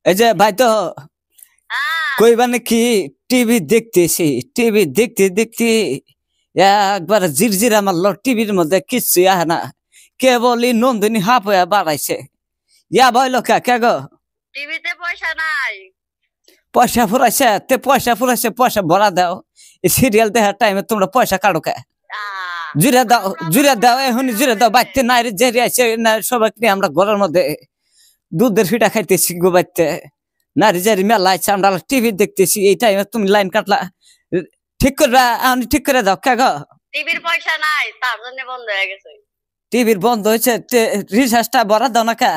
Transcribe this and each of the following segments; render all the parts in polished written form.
এই যে ভাই তো হ্যাঁ, কইবা নাকি টিভি দেখতেছি, টিভি দেখতে দেখতে একবার জিরজিরা মারলো, টিভির মধ্যে কিচ্ছু আহে না, কেবলই নন্দিনী হাফ হয়ে বাড়াইছে। ইয়া বইল কে গো? টিভিতে পয়সা নাই। পয়সা ফুরাইছে, পয়সা ভরা দাও। এই সিরিয়াল দেখার টাইমে তোমরা পয়সা কাটো কে? আহ, জুড়ে দাও, আমরা জুড়ে বড় দাও, পয়সা এখন দেওয়া জুড়ে দাও। হয়েছে। বাচ্চা নাইরে জেরি আছে না, সবাই নিয়ে আমরা ঘরের মধ্যে দুধের ফিটা খাইতেছি গো বাচ্চা। নারী জারি মেলা আছে, আমরা টিভি দেখতেছি। এই টাইমে তুমি লাইন কাটলা, ঠিক করবা? আমি ঠিক করে দাও কে গো? টিভির পয়সা নাই, তার জন্য বন্ধ হয়ে গেছে। টিভির বন্ধ হয়েছে, রিচার্জটা ভরা দাও না কে?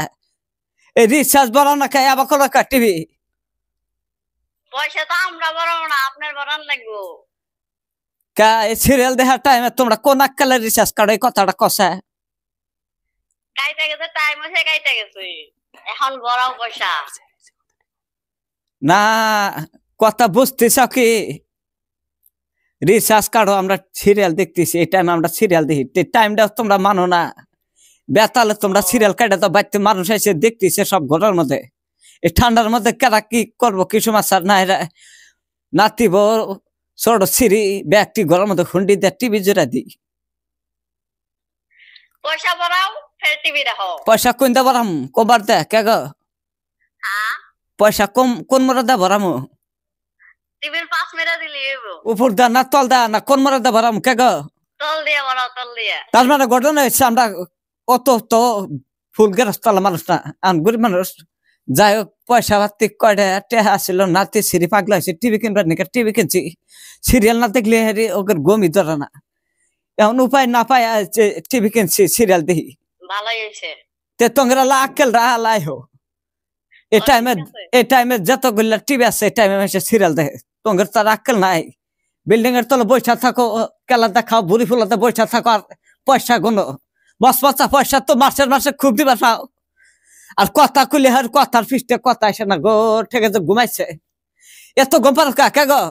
এই রিচার্জ ভরা না কে? আবার কোনো কা টিভি পয়সা তো আমরা বড় না, আপনার বড়ান লাগবো। কা? এই সিরিয়াল দেখার টাইমে তোমরা কোন আক্কালে রিচার্জ কাটো? এই কথাটা কষা গাইতে গেছে, টাইম হয়েছে, গাইতে গেছে। এখন বড়াও পয়সা। না, কথা বুঝতেছ কি? রিচার্জ কাটো, আমরা সিরিয়াল দেখতেছি। এই টাইমে আমরা সিরিয়াল দেখি, টাইমটা তোমরা মানো না। বেতালে তোমরা সিরিয়াল কাটে তো বাড়িতে মানুষ এসে দেখতেছে সব ঘরের মধ্যে। এই ঠান্ডার মধ্যে কারা কি করবো? কিছু মাসার না এরা নাতিব ছোট সিঁড়ি ব্যাগটি ঘরের মধ্যে খুন্ডি দিয়ে টিভি জোড়া দিই। পয়সা বড়াও, ফের টিভি দেখো। পয়সা কোন দে ভরাম? কবার দে কে গো? হ্যাঁ, পয়সা কম কোন মরা দে ভরামু? টিভির 5 মেরা দিলি উপর দা না তল দা না কোন মরা দে ভরাম কে গো? তল দিয়ে বড়াও, তল দিয়ে। তার মানে ঘটনা হচ্ছে আমরা অত তো ফুল গেরস্তলা মানুষ না, আমি গরিব মানুষ। যাই হোক, পয়সা পাতি কয়টা টেহা আসছিল, নাতি সিঁড়ি পাগলা হয়েছে, টিভি কিনবার নিকা টিভি কিনছি। সিরিয়াল না দেখলে হেরি ওকে গমি ধরে না। এখন উপায় না পায় টিভি কিনছি, সিরিয়াল দেখি। ভালোই হয়েছে। তে তোমরা লা আক্কেল লাই হো। এই ও, টাইমে, ঠিক আছে। এই টাইমে যতগুলা টিভি আছে এই টাইমে এসে সিরিয়াল দেখে। তোমার তার আক্কেল নাই? বিল্ডিং এর তলে বৈঠা থাকো, খেলা দেখাও, বুড়ি ফুলাতে বৈঠা থাকো, আর পয়সা গুনো। মস্তা পয়সা তো মাসে খুব দিবার পাও। আর কথা খুলে আর কথার পৃষ্ঠে কথা আসে না গো, ঠিক আছে ঘুমাইছে। এত গম পারো কাকে গো?